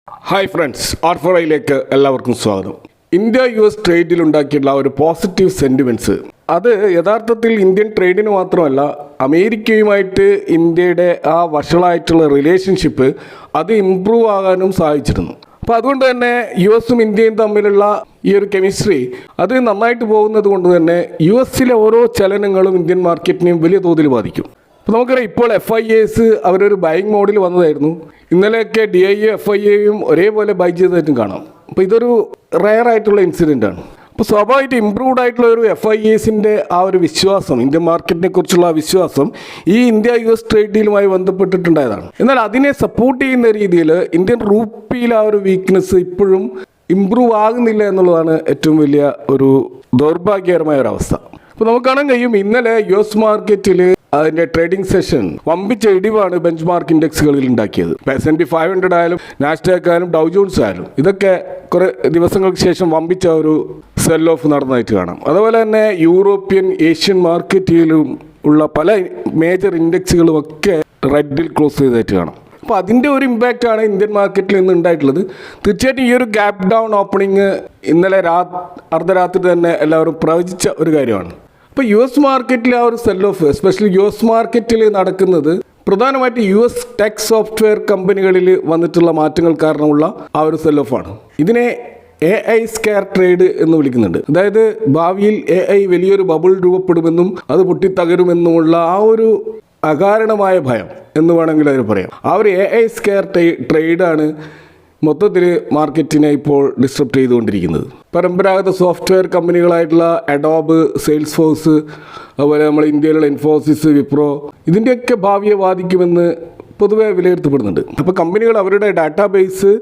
Hi friends, R4iലേക്ക് എല്ലാവർക്കും സ്വാഗതം. India US ട്രേഡിൽ ഉണ്ടാക്കിയിട്ടുള്ള ഒരു പോസിറ്റീവ് സെൻറ്റിമെൻറ്റ്സ് അത് യഥാർത്ഥത്തിൽ ഇന്ത്യൻ ട്രേഡിന് മാത്രമല്ല, അമേരിക്കയുമായിട്ട് ഇന്ത്യയുടെ ആ വഷളായിട്ടുള്ള റിലേഷൻഷിപ്പ് അത് ഇമ്പ്രൂവ് ആകാനും സഹായിച്ചിരുന്നു. അപ്പോൾ അതുകൊണ്ട് തന്നെ US-ഉം ഇന്ത്യയും തമ്മിലുള്ള ഈ ഒരു കെമിസ്ട്രി അത് നന്നായിട്ട് പോകുന്നത് കൊണ്ട് തന്നെ US-ലെ ഓരോ ചലനങ്ങളും ഇന്ത്യൻ മാർക്കറ്റിനെയും വലിയ തോതിൽ ബാധിക്കും. അപ്പോൾ നമുക്കറിയാം, ഇപ്പോൾ FIAs അവരൊരു ബൈങ് മോഡിൽ വന്നതായിരുന്നു. ഇന്നലെയൊക്കെ DIA FIAയും ഒരേപോലെ ബൈ ചെയ്തതായിട്ടും കാണാം. അപ്പോൾ ഇതൊരു റയർ ആയിട്ടുള്ള ഇൻസിഡൻ്റ് ആണ്. അപ്പോൾ സ്വാഭാവികമായിട്ട് ഇമ്പ്രൂവ്ഡ് ആയിട്ടുള്ള ഒരു FIAസിൻ്റെ ആ ഒരു വിശ്വാസം, ഇന്ത്യൻ മാർക്കറ്റിനെ കുറിച്ചുള്ള വിശ്വാസം ഈ ഇന്ത്യ US ട്രേഡ് ഡീലുമായി ബന്ധപ്പെട്ടിട്ടുണ്ടായതാണ്. എന്നാൽ അതിനെ സപ്പോർട്ട് ചെയ്യുന്ന രീതിയിൽ ഇന്ത്യൻ റുപ്പിയിൽ ആ ഒരു വീക്ക്നെസ് ഇപ്പോഴും ഇമ്പ്രൂവ് ആകുന്നില്ല എന്നുള്ളതാണ് ഏറ്റവും വലിയ ഒരു ദൗർഭാഗ്യകരമായ ഒരവസ്ഥ. അപ്പോൾ നമുക്ക് കാണാൻ കഴിയും, ഇന്നലെ US മാർക്കറ്റിൽ അതിൻ്റെ ട്രേഡിംഗ് സെഷൻ വമ്പിച്ച ഇടിവാണ് ബെഞ്ച് മാർക്ക് ഇൻഡെക്സുകളിൽ ഉണ്ടാക്കിയത്. S&P 500 ആയാലും നാസ്ഡാക്ക് ആയാലും ഡൗ ജോൺസ് ആയാലും ഇതൊക്കെ കുറേ ദിവസങ്ങൾക്ക് ശേഷം വമ്പിച്ച ഒരു സെൽ ഓഫ് നടന്നതായിട്ട് കാണാം. അതുപോലെ തന്നെ യൂറോപ്യൻ ഏഷ്യൻ മാർക്കറ്റിലും ഉള്ള പല മേജർ ഇൻഡെക്സുകളും ഒക്കെ റെഡിൽ ക്ലോസ് ചെയ്തതായിട്ട് കാണാം. അപ്പോൾ അതിൻ്റെ ഒരു ഇമ്പാക്റ്റ് ആണ് ഇന്ത്യൻ മാർക്കറ്റിൽ നിന്ന് ഉണ്ടായിട്ടുള്ളത്. തീർച്ചയായിട്ടും ഈ ഒരു ഗ്യാപ്പ് ഡൗൺ ഓപ്പണിങ് ഇന്നലെ അർദ്ധരാത്രി തന്നെ എല്ലാവരും പ്രവചിച്ച ഒരു കാര്യമാണ്. ഇപ്പോൾ US മാർക്കറ്റിൽ ആ ഒരു സെൽ ഓഫ്, എസ്പെഷ്യലി US മാർക്കറ്റിൽ നടക്കുന്നത് പ്രധാനമായിട്ട് US ടെക് സോഫ്റ്റ്വെയർ കമ്പനികളിൽ വന്നിട്ടുള്ള മാറ്റങ്ങൾ കാരണമുള്ള ആ ഒരു സെൽ ഓഫാണ്. ഇതിനെ AI സ്കെയർ ട്രേഡ് എന്ന് വിളിക്കുന്നുണ്ട്. അതായത് ഭാവിയിൽ AI വലിയൊരു ബബിൾ രൂപപ്പെടുമെന്നും അത് പൊട്ടിത്തകരുമെന്നുമുള്ള ആ ഒരു അകാരണമായ ഭയം എന്ന് വേണമെങ്കിൽ അതിന് പറയാം. ആ ഒരു AI സ്കെയർ ട്രേഡാണ് മൊത്തത്തിൽ മാർക്കറ്റിനെ ഇപ്പോൾ ഡിസ്ട്രപ്റ്റ് ചെയ്തുകൊണ്ടിരിക്കുന്നത്. പരമ്പരാഗത സോഫ്റ്റ്വെയർ കമ്പനികളായിട്ടുള്ള അഡോബ്, സെയിൽസ്ഫോഴ്സ്, അതുപോലെ നമ്മൾ ഇന്ത്യയിലുള്ള ഇൻഫോസിസ്, വിപ്രോ, ഇതിൻ്റെയൊക്കെ ഭാവിയെ ബാധിക്കുമെന്ന് പൊതുവെ വിലയിരുത്തപ്പെടുന്നുണ്ട്. അപ്പോൾ കമ്പനികൾ അവരുടെ ഡാറ്റാബേസ്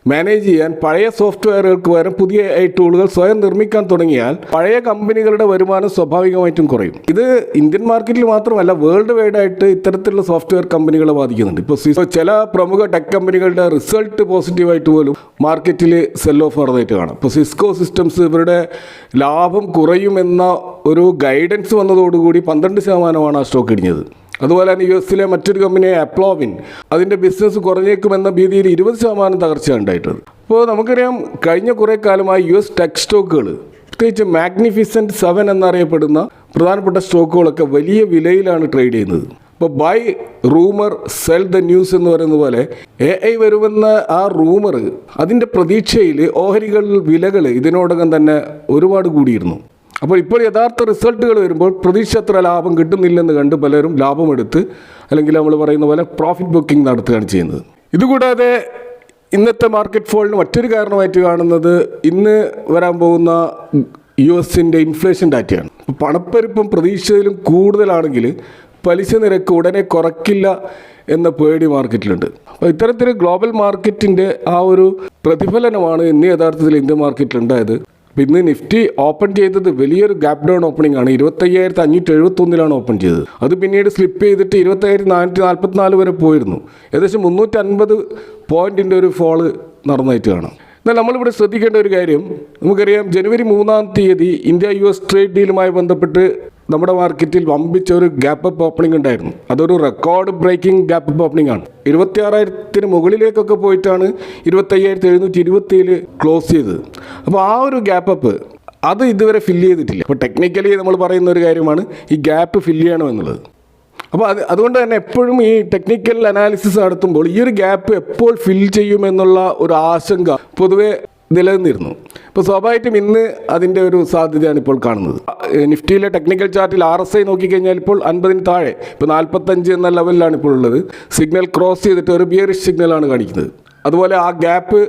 മാനേജ് ചെയ്യാൻ പഴയ സോഫ്റ്റ്വെയറുകൾക്ക് പകരം പുതിയ AI ടൂളുകൾ സ്വയം നിർമ്മിക്കാൻ തുടങ്ങിയാൽ പഴയ കമ്പനികളുടെ വരുമാനം സ്വാഭാവികമായിട്ടും കുറയും. ഇത് ഇന്ത്യൻ മാർക്കറ്റിൽ മാത്രമല്ല, വേൾഡ് വൈഡ് ആയിട്ട് ഇത്തരത്തിലുള്ള സോഫ്റ്റ്വെയർ കമ്പനികളെ ബാധിക്കുന്നുണ്ട്. ഇപ്പോൾ ചില പ്രമുഖ ടെക് കമ്പനികളുടെ റിസൾട്ട് പോസിറ്റീവായിട്ട് പോലും മാർക്കറ്റിൽ സെൽ ഓഫ് നടന്നതായിട്ട് കാണാം. ഇപ്പോൾ സിസ്കോ സിസ്റ്റംസ് ഇവരുടെ ലാഭം കുറയുമെന്ന ഒരു ഗൈഡൻസ് വന്നതോടുകൂടി 12% ആ സ്റ്റോക്ക് ഇടിഞ്ഞത്. അതുപോലെ തന്നെ US-ലെ മറ്റൊരു കമ്പനിയായ അപ്ലോവിൻ, അതിൻ്റെ ബിസിനസ് കുറഞ്ഞേക്കുമെന്ന ഭീതിയിൽ 20% തകർച്ച ഉണ്ടായിട്ടുണ്ട്. അപ്പോൾ നമുക്കറിയാം, കഴിഞ്ഞ കുറേ കാലമായി US ടെക് സ്റ്റോക്കുകൾ, പ്രത്യേകിച്ച് മാഗ്നിഫിസൻറ്റ് 7 എന്നറിയപ്പെടുന്ന പ്രധാനപ്പെട്ട സ്റ്റോക്കുകളൊക്കെ വലിയ വിലയിലാണ് ട്രേഡ് ചെയ്യുന്നത്. ഇപ്പോൾ buy rumour sell the news എന്ന് പറയുന്ന പോലെ AI വരുമെന്ന ആ റൂമർ, അതിൻ്റെ പ്രതീക്ഷയിൽ ഓഹരികൾ വിലകൾ ഇതിനോടകം തന്നെ ഒരുപാട് കൂടിയിരുന്നു. അപ്പോൾ ഇപ്പോൾ യഥാർത്ഥ റിസൾട്ടുകൾ വരുമ്പോൾ പ്രതീക്ഷ അത്ര ലാഭം കിട്ടുന്നില്ലെന്ന് കണ്ട് പലരും ലാഭമെടുത്ത്, അല്ലെങ്കിൽ നമ്മൾ പറയുന്ന പോലെ പ്രോഫിറ്റ് ബുക്കിംഗ് നടത്തുകയാണ് ചെയ്യുന്നത്. ഇതുകൂടാതെ ഇന്നത്തെ മാർക്കറ്റ് ഫോളിന് മറ്റൊരു കാരണമായിട്ട് കാണുന്നത് ഇന്ന് വരാൻ പോകുന്ന US-ൻ്റെ ഇൻഫ്ലേഷൻ ഡാറ്റയാണ്. പണപ്പെരുപ്പം പ്രതീക്ഷയിലും കൂടുതലാണെങ്കിൽ പലിശ നിരക്ക് ഉടനെ കുറയ്ക്കില്ല എന്ന പേടി മാർക്കറ്റിലുണ്ട്. അപ്പോൾ ഇത്തരത്തിൽ ഗ്ലോബൽ മാർക്കറ്റിൻ്റെ ആ ഒരു പ്രതിഫലനമാണ് ഇന്ന് യഥാർത്ഥത്തിൽ ഇന്ത്യൻ മാർക്കറ്റിലുണ്ടായത്. ഇന്ന് നിഫ്റ്റി ഓപ്പൺ ചെയ്തത് വലിയൊരു ഗ്യാപ്പ് ഡൗൺ ഓപ്പണിംഗ് ആണ്. 25,571 ഓപ്പൺ ചെയ്തത്. അത് പിന്നീട് സ്ലിപ്പ് ചെയ്തിട്ട് 25,444 വരെ പോയിരുന്നു. ഏകദേശം 350 പോയിൻറ്റിൻ്റെ ഒരു ഫോള് നടന്നതായിട്ട് കാണാം. എന്നാൽ നമ്മളിവിടെ ശ്രദ്ധിക്കേണ്ട ഒരു കാര്യം, നമുക്കറിയാം, ജനുവരി 3 ഇന്ത്യ US ട്രേഡ് ഡീലുമായി ബന്ധപ്പെട്ട് നമ്മുടെ മാർക്കറ്റിൽ വമ്പിച്ച ഒരു ഗ്യാപ്പ് അപ്പ് ഓപ്പണിംഗ് ഉണ്ടായിരുന്നു. അതൊരു record breaking gap up opening ആണ്. 26,000 മുകളിലേക്കൊക്കെ പോയിട്ടാണ് 25,727 ക്ലോസ് ചെയ്തത്. അപ്പോൾ ആ ഒരു ഗ്യാപ്പ് അപ്പ് അത് ഇതുവരെ ഫില്ല് ചെയ്തിട്ടില്ല. അപ്പോൾ ടെക്നിക്കലി നമ്മൾ പറയുന്ന ഒരു കാര്യമാണ് ഈ ഗ്യാപ്പ് ഫില്ല് ചെയ്യണമെന്നുള്ളത്. അപ്പോൾ അതുകൊണ്ട് തന്നെ എപ്പോഴും ഈ ടെക്നിക്കൽ അനാലിസിസ് നടത്തുമ്പോൾ ഈ ഒരു ഗ്യാപ്പ് എപ്പോൾ ഫിൽ ചെയ്യുമെന്നുള്ള ഒരു ആശങ്ക പൊതുവെ നിലനിന്നിരുന്നു. ഇപ്പോൾ സ്വാഭാവികമായിട്ടും ഇന്ന് അതിൻ്റെ ഒരു സാധ്യതയാണ് ഇപ്പോൾ കാണുന്നത്. നിഫ്റ്റിയിലെ ടെക്നിക്കൽ ചാർട്ടിൽ RSI നോക്കിക്കഴിഞ്ഞാൽ ഇപ്പോൾ 50-ന് താഴെ, ഇപ്പോൾ 45 എന്ന ലെവലിലാണ് ഇപ്പോൾ ഉള്ളത്. സിഗ്നൽ ക്രോസ് ചെയ്തിട്ട് ഒരു ബിയറിഷ് സിഗ്നലാണ് കാണിക്കുന്നത്. അതുപോലെ ആ ഗ്യാപ്പ്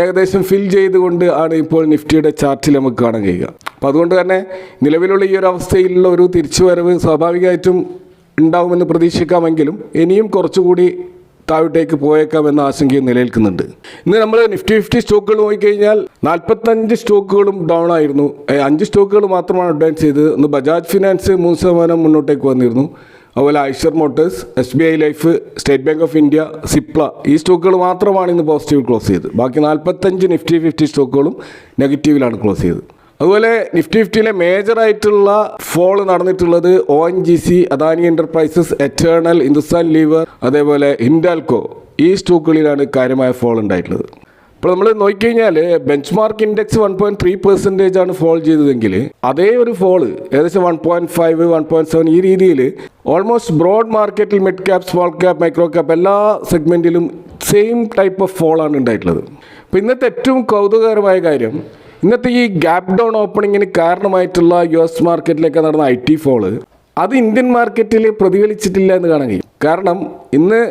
ഏകദേശം ഫിൽ ചെയ്തുകൊണ്ട് ആണ് ഇപ്പോൾ നിഫ്റ്റിയുടെ ചാർട്ടിൽ നമുക്ക് കാണാൻ കഴിയുക. അപ്പോൾ അതുകൊണ്ട് തന്നെ നിലവിലുള്ള ഈ ഒരു അവസ്ഥയിലുള്ള ഒരു തിരിച്ചുവരവ് സ്വാഭാവികമായിട്ടും ഉണ്ടാകുമെന്ന് പ്രതീക്ഷിക്കാമെങ്കിലും ഇനിയും കുറച്ചുകൂടി താഴോട്ടേക്ക് പോയേക്കാം എന്ന ആശങ്കയും നിലനിൽക്കുന്നുണ്ട്. ഇന്ന് നമ്മൾ നിഫ്റ്റി 50 സ്റ്റോക്കുകൾ നോക്കിക്കഴിഞ്ഞാൽ 45 സ്റ്റോക്കുകളും ഡൗൺ ആയിരുന്നു. 5 സ്റ്റോക്കുകൾ മാത്രമാണ് അഡ്വാൻസ് ചെയ്തത്. ഒന്ന് ബജാജ് ഫിനാൻസ് 3% മുന്നോട്ടേക്ക് വന്നിരുന്നു. അതുപോലെ Eicher Motors, SBI life, state bank of India, Cipla, ഈ സ്റ്റോക്കുകൾ മാത്രമാണ് ഇന്ന് പോസിറ്റീവ് ക്ലോസ് ചെയ്തത്. ബാക്കി 45 നിഫ്റ്റി 50 സ്റ്റോക്കുകളും നെഗറ്റീവിലാണ് ക്ലോസ് ചെയ്തത്. അതുപോലെ നിഫ്റ്റി 50-ലെ മേജറായിട്ടുള്ള ഫോൾ നടന്നിട്ടുള്ളത് ONGC, Adani enterprises, eternal, Hindustan liver, അതേപോലെ ഹിൻഡാൽകോ, ഈ സ്റ്റോക്കുകളിലാണ് കാര്യമായ ഫോൾ ഉണ്ടായിട്ടുള്ളത്. ഇപ്പോൾ നമ്മൾ നോക്കിക്കഴിഞ്ഞാൽ ബെഞ്ച് മാർക്ക് ഇൻഡെക്സ് 1.3% ആണ് ഫോൾ ചെയ്തതെങ്കിൽ അതേ ഒരു ഫോള് ഏകദേശം 1.5 1.7 ഈ രീതിയിൽ ഓൾമോസ്റ്റ് ബ്രോഡ് മാർക്കറ്റിൽ mid cap small cap micro cap എല്ലാ സെഗ്മെൻറ്റിലും സെയിം ടൈപ്പ് ഓഫ് ഫോളാണ് ഉണ്ടായിട്ടുള്ളത്. അപ്പോൾ ഇന്നത്തെ ഏറ്റവും കൗതുകകരമായ കാര്യം ഇന്നത്തെ ഈ ഗ്യാപ് ഡൗൺ ഓപ്പണിങ്ങിന് കാരണമായിട്ടുള്ള US മാർക്കറ്റിലേക്ക് നടന്ന IT ഫോള് അത് ഇന്ത്യൻ മാർക്കറ്റിൽ പ്രതിഫലിച്ചിട്ടില്ല എന്ന് കാണാൻ കഴിയും. കാരണം ഇന്ന്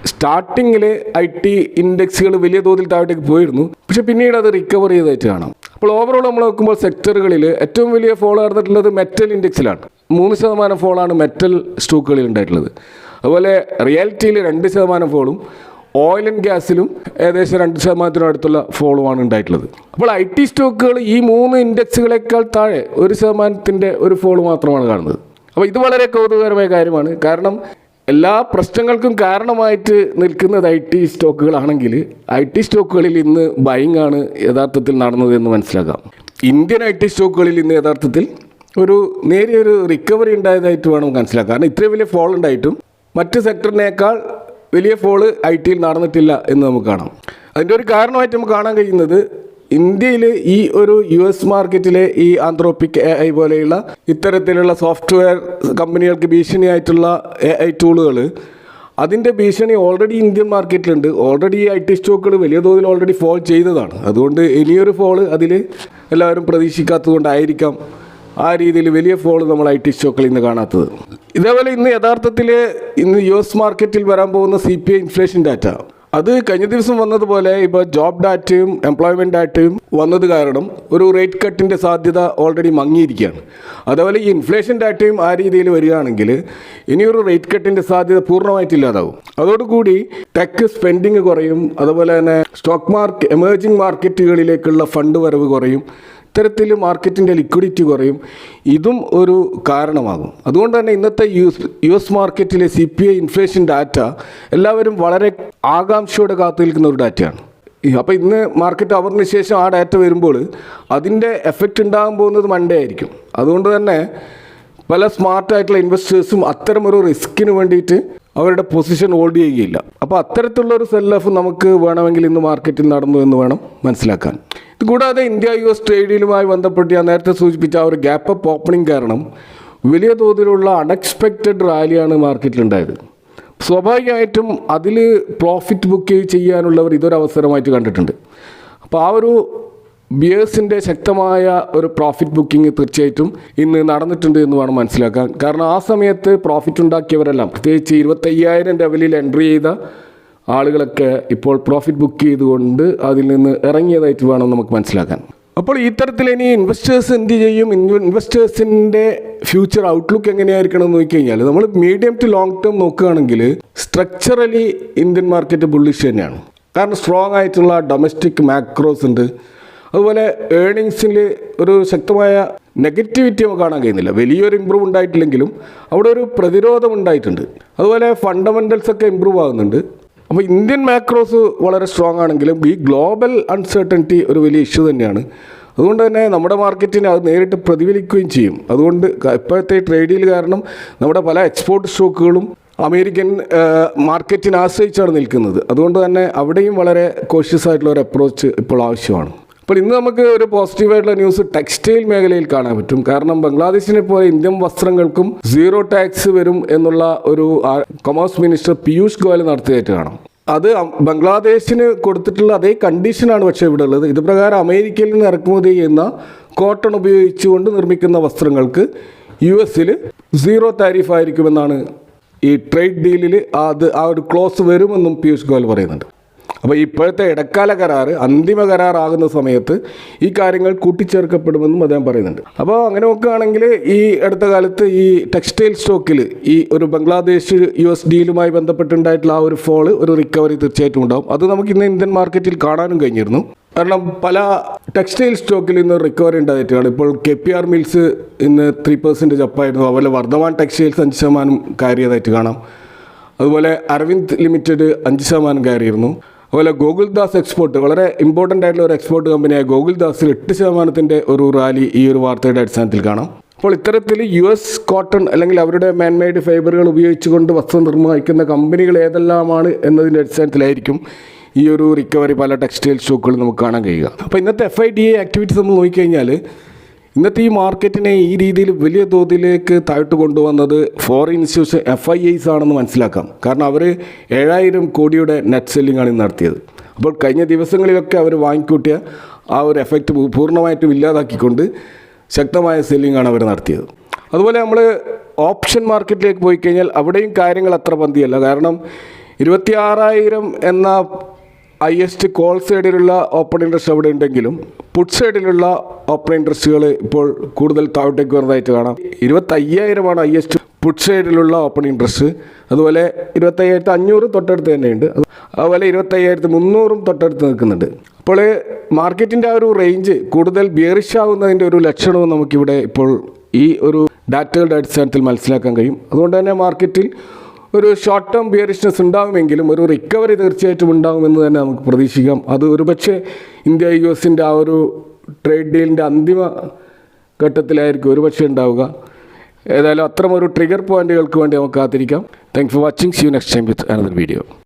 സ്റ്റാർട്ടിങ്ങിൽ IT ഇൻഡെക്സുകൾ വലിയ തോതിൽ താഴേക്ക് പോയിരുന്നു, പക്ഷെ പിന്നീട് അത് റിക്കവർ ചെയ്തതായിട്ട് കാണാം. അപ്പോൾ ഓവറോൾ നമ്മൾ നോക്കുമ്പോൾ സെക്ടറുകളിൽ ഏറ്റവും വലിയ ഫോൾ നടന്നിട്ടുള്ളത് മെറ്റൽ ഇൻഡെക്സിലാണ്. 3% ഫോളാണ് മെറ്റൽ സ്റ്റോക്കുകളിൽ ഉണ്ടായിട്ടുള്ളത്. അതുപോലെ റിയാലിറ്റിയിൽ 2% ഫോളും ഓയിൽ ആൻഡ് ഗ്യാസിലും ഏകദേശം 2% അടുത്തുള്ള ഫോളുമാണ് ഉണ്ടായിട്ടുള്ളത്. അപ്പോൾ IT സ്റ്റോക്കുകൾ ഈ 3 ഇൻഡെക്സുകളേക്കാൾ താഴെ 1% ഒരു ഫോള് മാത്രമാണ് കാണുന്നത്. അപ്പോൾ ഇത് വളരെ കൗതുകകരമായ കാര്യമാണ്. കാരണം എല്ലാ പ്രശ്നങ്ങൾക്കും കാരണമായിട്ട് നിൽക്കുന്നത് IT സ്റ്റോക്കുകളാണെങ്കിൽ IT സ്റ്റോക്കുകളിൽ ഇന്ന് ബൈങ് ആണ് യഥാർത്ഥത്തിൽ നടന്നത് എന്ന് മനസ്സിലാക്കാം. ഇന്ത്യൻ IT സ്റ്റോക്കുകളിൽ ഇന്ന് യഥാർത്ഥത്തിൽ ഒരു നേരിയൊരു റിക്കവറി ഉണ്ടായതായിട്ട് വേണം മനസ്സിലാക്കാം. കാരണം ഇത്രയും വലിയ ഫോൾ ഉണ്ടായിട്ടും മറ്റ് സെക്ടറിനേക്കാൾ വലിയ ഫോള് IT നടന്നിട്ടില്ല എന്ന് നമുക്ക് കാണാം. അതിൻ്റെ ഒരു കാരണമായിട്ട് നമുക്ക് കാണാൻ കഴിയുന്നത് ഇന്ത്യയിൽ ഈ ഒരു US മാർക്കറ്റിലെ ഈ ആന്ത്രോപിക് AI പോലെയുള്ള ഇത്തരത്തിലുള്ള സോഫ്റ്റ്വെയർ കമ്പനികൾക്ക് ഭീഷണിയായിട്ടുള്ള AI ടൂളുകൾ അതിൻ്റെ ഭീഷണി ഓൾറെഡി ഇന്ത്യൻ മാർക്കറ്റിലുണ്ട്. ഓൾറെഡി IT സ്റ്റോക്കുകൾ വലിയ തോതിൽ ഓൾറെഡി ഫോൾ ചെയ്തതാണ്. അതുകൊണ്ട് ഇനിയൊരു ഫോള് അതിൽ എല്ലാവരും പ്രതീക്ഷിക്കാത്തത് കൊണ്ടായിരിക്കാം ആ രീതിയിൽ വലിയ ഫോള് നമ്മൾ IT സ്റ്റോക്കുകളിൽ ഇന്ന് കാണാത്തത്. ഇതേപോലെ ഇന്ന് യഥാർത്ഥത്തിൽ ഇന്ന് US മാർക്കറ്റിൽ വരാൻ പോകുന്ന CPI ഇൻഫ്ലേഷൻ ഡാറ്റ അത് കഴിഞ്ഞ ദിവസം വന്നതുപോലെ ഇപ്പോൾ ജോബ് ഡാറ്റയും എംപ്ലോയ്മെൻറ്റ് ഡാറ്റയും വന്നത് കാരണം ഒരു റേറ്റ് കട്ടിൻ്റെ സാധ്യത ഓൾറെഡി മങ്ങിയിരിക്കുകയാണ്. അതേപോലെ ഈ ഇൻഫ്ലേഷൻ ഡാറ്റയും ആ രീതിയിൽ വരികയാണെങ്കിൽ ഇനിയൊരു റേറ്റ് കട്ടിൻ്റെ സാധ്യത പൂർണ്ണമായിട്ടില്ലാതാവും. അതോടുകൂടി ടെക് സ്പെൻഡിങ് കുറയും. അതുപോലെ തന്നെ സ്റ്റോക്ക് എമേർജിംഗ് മാർക്കറ്റുകളിലേക്കുള്ള ഫണ്ട് വരവ് കുറയും. ഇത്തരത്തിൽ മാർക്കറ്റിൻ്റെ ലിക്വിഡിറ്റി കുറയും. ഇതും ഒരു കാരണമാകും. അതുകൊണ്ട് തന്നെ ഇന്നത്തെ US മാർക്കറ്റിലെ CPI ഇൻഫ്ലേഷൻ ഡാറ്റ എല്ലാവരും വളരെ ആകാംക്ഷയോടെ കാത്തു നിൽക്കുന്ന ഒരു ഡാറ്റയാണ്. അപ്പോൾ ഇന്ന് മാർക്കറ്റ് അവറിന് ശേഷം ആ ഡാറ്റ വരുമ്പോൾ അതിൻ്റെ എഫക്റ്റ് ഉണ്ടാകാൻ പോകുന്നത് മൺഡേ ആയിരിക്കും. അതുകൊണ്ട് തന്നെ പല സ്മാർട്ടായിട്ടുള്ള ഇൻവെസ്റ്റേഴ്സും അത്തരമൊരു റിസ്കിന് വേണ്ടിയിട്ട് അവരുടെ പൊസിഷൻ ഹോൾഡ് ചെയ്യുകയില്ല. അപ്പോൾ അത്തരത്തിലുള്ളൊരു സെൽ ഓഫ് നമുക്ക് വേണമെങ്കിൽ ഇന്ന് മാർക്കറ്റിൽ നടന്നു എന്ന് വേണം മനസ്സിലാക്കാൻ. ഇതുകൂടാതെ ഇന്ത്യ US ട്രേഡിലുമായി ബന്ധപ്പെട്ട് ഞാൻ നേരത്തെ സൂചിപ്പിച്ച ആ ഒരു ഗ്യാപ്പ് അപ്പ് ഓപ്പണിംഗ് കാരണം വലിയ തോതിലുള്ള അൺഎക്സ്പെക്റ്റഡ് റാലിയാണ് മാർക്കറ്റിലുണ്ടായത്. സ്വാഭാവികമായിട്ടും അതിൽ പ്രോഫിറ്റ് ബുക്ക് ചെയ്യാനുള്ളവർ ഇതൊരു അവസരമായിട്ട് കണ്ടിട്ടുണ്ട്. അപ്പോൾ ആ ഒരു ബിയേഴ്സിൻ്റെ ശക്തമായ ഒരു പ്രോഫിറ്റ് ബുക്കിംഗ് തീർച്ചയായിട്ടും ഇന്ന് നടന്നിട്ടുണ്ട് എന്ന് വേണം മനസ്സിലാക്കാൻ. കാരണം ആ സമയത്ത് പ്രോഫിറ്റ് ഉണ്ടാക്കിയവരെല്ലാം പ്രത്യേകിച്ച് 25,000 ലെവലിൽ എൻട്രി ചെയ്ത ആളുകളൊക്കെ ഇപ്പോൾ പ്രോഫിറ്റ് ബുക്ക് ചെയ്തുകൊണ്ട് അതിൽ നിന്ന് ഇറങ്ങിയതായിട്ട് വേണം നമുക്ക് മനസ്സിലാക്കാൻ. അപ്പോൾ ഈ തരത്തിൽ ഇനി ഇൻവെസ്റ്റേഴ്സ് എന്ത് ചെയ്യും, ഇൻവെസ്റ്റേഴ്സിൻ്റെ ഫ്യൂച്ചർ ഔട്ട്ലുക്ക് എങ്ങനെയായിരിക്കണം എന്ന് നോക്കിക്കഴിഞ്ഞാൽ നമ്മൾ മീഡിയം ടു ലോങ് ടേം നോക്കുകയാണെങ്കിൽ സ്ട്രക്ചറലി ഇന്ത്യൻ മാർക്കറ്റ് ബുള്ളിഷ് തന്നെയാണ്. കാരണം സ്ട്രോങ് ആയിട്ടുള്ള ഡൊമസ്റ്റിക് മാക്രോസ് ഉണ്ട്. അതുപോലെ ഏർണിങ്സിൽ ഒരു ശക്തമായ നെഗറ്റിവിറ്റി നമുക്ക് കാണാൻ കഴിയുന്നില്ല. വലിയൊരു ഇമ്പ്രൂവ് ഉണ്ടായിട്ടില്ലെങ്കിലും അവിടെ ഒരു പ്രതിരോധം ഉണ്ടായിട്ടുണ്ട്. അതുപോലെ ഫണ്ടമെൻ്റൽസൊക്കെ ഇമ്പ്രൂവ് ആകുന്നുണ്ട്. അപ്പോൾ ഇന്ത്യൻ മാക്രോസ് വളരെ സ്ട്രോങ് ആണെങ്കിലും ഈ ഗ്ലോബൽ അൺസർട്ടനിറ്റി ഒരു വലിയ ഇഷ്യൂ തന്നെയാണ്. അതുകൊണ്ട് തന്നെ നമ്മുടെ മാർക്കറ്റിനെ അത് നേരിട്ട് പ്രതിഫലിക്കുകയും ചെയ്യും. അതുകൊണ്ട് ഇപ്പോഴത്തെ ട്രേഡിൽ കാരണം നമ്മുടെ പല എക്സ്പോർട്ട് സ്റ്റോക്കുകളും അമേരിക്കൻ മാർക്കറ്റിനെ ആശ്രയിച്ചാണ് നിൽക്കുന്നത്. അതുകൊണ്ട് തന്നെ അവിടെയും വളരെ കോഷ്യസ് ആയിട്ടുള്ള ഒരു അപ്രോച്ച് ഇപ്പോൾ ആവശ്യമാണ്. അപ്പോൾ ഇന്ന് നമുക്ക് ഒരു പോസിറ്റീവായിട്ടുള്ള ന്യൂസ് ടെക്സ്റ്റൈൽ മേഖലയിൽ കാണാൻ പറ്റും. കാരണം ബംഗ്ലാദേശിനെ പോലെ ഇന്ത്യൻ വസ്ത്രങ്ങൾക്കും 0 ടാക്സ് വരും എന്നുള്ള ഒരു കൊമേഴ്സ് മിനിസ്റ്റർ പീയൂഷ് ഗോയൽ നടത്തിയായിട്ട് കാണാം. അത് ബംഗ്ലാദേശിന് കൊടുത്തിട്ടുള്ള അതേ കണ്ടീഷനാണ് പക്ഷേ ഇവിടെ ഉള്ളത്. ഇത് പ്രകാരം അമേരിക്കയിൽ നിന്ന് ഇറക്കുമതി ചെയ്യുന്ന കോട്ടൺ ഉപയോഗിച്ചുകൊണ്ട് നിർമ്മിക്കുന്ന വസ്ത്രങ്ങൾക്ക് US 0 താരിഫ് ആയിരിക്കുമെന്നാണ് ഈ ട്രേഡ് ഡീലിൽ ആ ഒരു ക്ലോസ് വരുമെന്നും പീയൂഷ് ഗോയൽ പറയുന്നുണ്ട്. അപ്പോൾ ഇപ്പോഴത്തെ ഇടക്കാല കരാർ അന്തിമ കരാറാകുന്ന സമയത്ത് ഈ കാര്യങ്ങൾ കൂട്ടിച്ചേർക്കപ്പെടുമെന്നും അദ്ദേഹം പറയുന്നുണ്ട്. അപ്പോൾ അങ്ങനെ നോക്കുകയാണെങ്കിൽ ഈ അടുത്ത കാലത്ത് ഈ ടെക്സ്റ്റൈൽ സ്റ്റോക്കിൽ ഈ ഒരു ബംഗ്ലാദേശ് US ഡീലുമായി ബന്ധപ്പെട്ടുണ്ടായിട്ടുള്ള ആ ഒരു ഫോള് ഒരു റിക്കവറി തീർച്ചയായിട്ടും ഉണ്ടാവും. അത് നമുക്ക് ഇന്ന് ഇന്ത്യൻ മാർക്കറ്റിൽ കാണാനും കഴിഞ്ഞിരുന്നു. കാരണം പല ടെക്സ്റ്റൈൽ സ്റ്റോക്കിൽ ഇന്ന് റിക്കവറി ഉണ്ടായിട്ടാണ്. ഇപ്പോൾ KPR മിൽസ് ഇന്ന് 3% അപ്പായിരുന്നു. അതുപോലെ വർദ്ധമാൻ ടെക്സ്റ്റൈൽസ് 5% കയറിയതായിട്ട് കാണാം. അതുപോലെ അരവിന്ദ് ലിമിറ്റഡ് 5% കയറിയിരുന്നു. അതുപോലെ ഗോകുൽദാസ് എക്സ്പോർട്ട് വളരെ ഇമ്പോർട്ടൻ്റ് ആയിട്ടുള്ള ഒരു എക്സ്പോർട്ട് കമ്പനിയായ ഗോകുൽദാസിൽ 8% ഒരു റാലി ഈ ഒരു വാർത്തയുടെ അടിസ്ഥാനത്തിൽ കാണാം. അപ്പോൾ ഇത്തരത്തിൽ US കോട്ടൺ അല്ലെങ്കിൽ അവരുടെ മാൻമെയ്ഡ് ഫൈബറുകൾ ഉപയോഗിച്ചുകൊണ്ട് വസ്ത്രം നിർമ്മിക്കുന്ന കമ്പനികൾ ഏതെല്ലാമാണ് എന്നതിൻ്റെ അടിസ്ഥാനത്തിലായിരിക്കും ഈ ഒരു റിക്കവറി പല ടെക്സ്റ്റൈൽ സ്റ്റോക്കുകൾ നമുക്ക് കാണാൻ കഴിയുക. അപ്പോൾ ഇന്നത്തെ FIDA ആക്ടിവിറ്റീസ് നമ്മൾ നോക്കിക്കഴിഞ്ഞാൽ ഇന്നത്തെ ഈ മാർക്കറ്റിനെ ഈ രീതിയിൽ വലിയ തോതിലേക്ക് താഴ്ത്തു കൊണ്ടുവന്നത് ഫോറിൻ ഇൻസ്റ്റിറ്റ്യൂഷൻ FIIs ആണെന്ന് മനസ്സിലാക്കാം. കാരണം അവർ 7000 കോടിയുടെ നെറ്റ് സെല്ലിംഗ് ആണ് നടത്തിയത്. അപ്പോൾ കഴിഞ്ഞ ദിവസങ്ങളിലൊക്കെ അവർ വാങ്ങിക്കൂട്ടിയ ആ ഒരു എഫക്റ്റ് പൂർണ്ണമായിട്ടും ഇല്ലാതാക്കിക്കൊണ്ട് ശക്തമായ സെല്ലിംഗ് ആണ് അവർ നടത്തിയത്. അതുപോലെ നമ്മൾ ഓപ്ഷൻ മാർക്കറ്റിലേക്ക് പോയി കഴിഞ്ഞാൽ അവിടെയും കാര്യങ്ങൾ അത്ര പന്തിയല്ല. കാരണം 26,000 എന്ന ഹയസ്റ്റ് കോൾ സൈഡിലുള്ള ഓപ്പൺ ഇൻട്രസ്റ്റ് അവിടെ ഉണ്ടെങ്കിലും പുട്ട് സൈഡിലുള്ള ഓപ്പൺ ഇൻട്രസ്റ്റുകൾ ഇപ്പോൾ കൂടുതൽ താഴോട്ടേക്ക് വരുന്നതായിട്ട് കാണാം. 25,000 ഹയസ്റ്റ് പുട്ട് സൈഡിലുള്ള ഓപ്പൺ ഇൻട്രസ്റ്റ്. അതുപോലെ 25,500 തൊട്ടടുത്ത് തന്നെയുണ്ട്. അതുപോലെ 25,300 തൊട്ടടുത്ത് നിൽക്കുന്നുണ്ട്. അപ്പോൾ മാർക്കറ്റിൻ്റെ ആ ഒരു റേഞ്ച് കൂടുതൽ ബിയറിഷ് ആവുന്നതിൻ്റെ ഒരു ലക്ഷണവും നമുക്കിവിടെ ഇപ്പോൾ ഈ ഒരു ഡാറ്റകളുടെ അടിസ്ഥാനത്തിൽ മനസ്സിലാക്കാൻ കഴിയും. അതുകൊണ്ട് തന്നെ മാർക്കറ്റിൽ ഒരു ഷോർട്ട് ടേം ബിയറിഷ്നെസ് ഉണ്ടാകുമെങ്കിലും ഒരു റിക്കവറി തീർച്ചയായിട്ടും ഉണ്ടാകുമെന്ന് തന്നെ നമുക്ക് പ്രതീക്ഷിക്കാം. അത് ഒരുപക്ഷെ ഇന്ത്യ US ആ ഒരു ട്രേഡ് ഡീലിൻ്റെ അന്തിമ ഘട്ടത്തിലായിരിക്കും ഒരുപക്ഷെ ഉണ്ടാവുക. ഏതായാലും അത്തരം ഒരു ട്രിഗർ പോയിന്റുകൾക്ക് വേണ്ടി നമുക്ക് കാത്തിരിക്കാം. Thanks for watching. See you next time with another video.